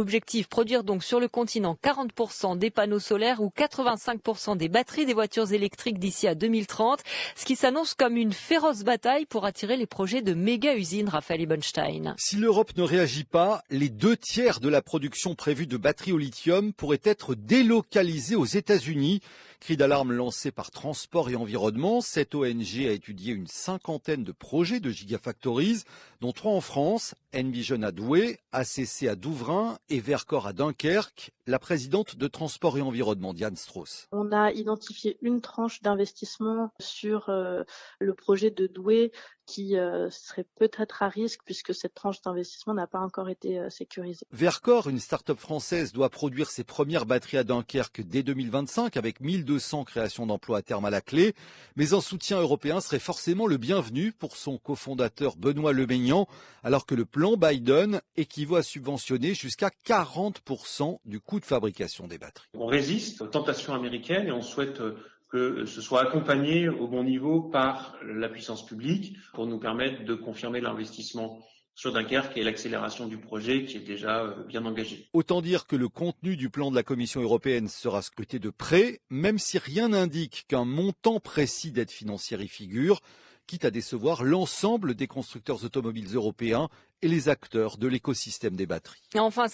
Objectif, produire donc sur le continent 40% des panneaux solaires ou 85% des batteries des voitures électriques d'ici à 2030, ce qui s'annonce comme une féroce bataille pour attirer les projets de méga-usines, Raphaël Ebenstein. Si l'Europe ne réagit pas, les 2/3 de la production prévue de batteries au lithium pourraient être délocalisés aux États-Unis. Cri d'alarme lancé par Transport et Environnement. Cette ONG a étudié une 50aine de projets de gigafactories, dont 3 en France, Envision à Douai, ACC à Douvrin et Vercor à Dunkerque. La présidente de Transport et Environnement, Diane Strauss. On a identifié une tranche d'investissement sur le projet de Douai qui serait peut-être à risque puisque cette tranche d'investissement n'a pas encore été sécurisée. Vercor, une start-up française, doit produire ses premières batteries à Dunkerque dès 2025 avec 1200 créations d'emplois à terme à la clé. Mais un soutien européen serait forcément le bienvenu pour son cofondateur Benoît Lemaignan, alors que le plan Biden équivaut à subventionner jusqu'à 40% du coût de fabrication des batteries. On résiste aux tentations américaines et on souhaite que ce soit accompagné au bon niveau par la puissance publique pour nous permettre de confirmer l'investissement sur Dunkerque et l'accélération du projet qui est déjà bien engagé. Autant dire que le contenu du plan de la Commission européenne sera scruté de près, même si rien n'indique qu'un montant précis d'aide financière y figure, quitte à décevoir l'ensemble des constructeurs automobiles européens et les acteurs de l'écosystème des batteries. Et enfin,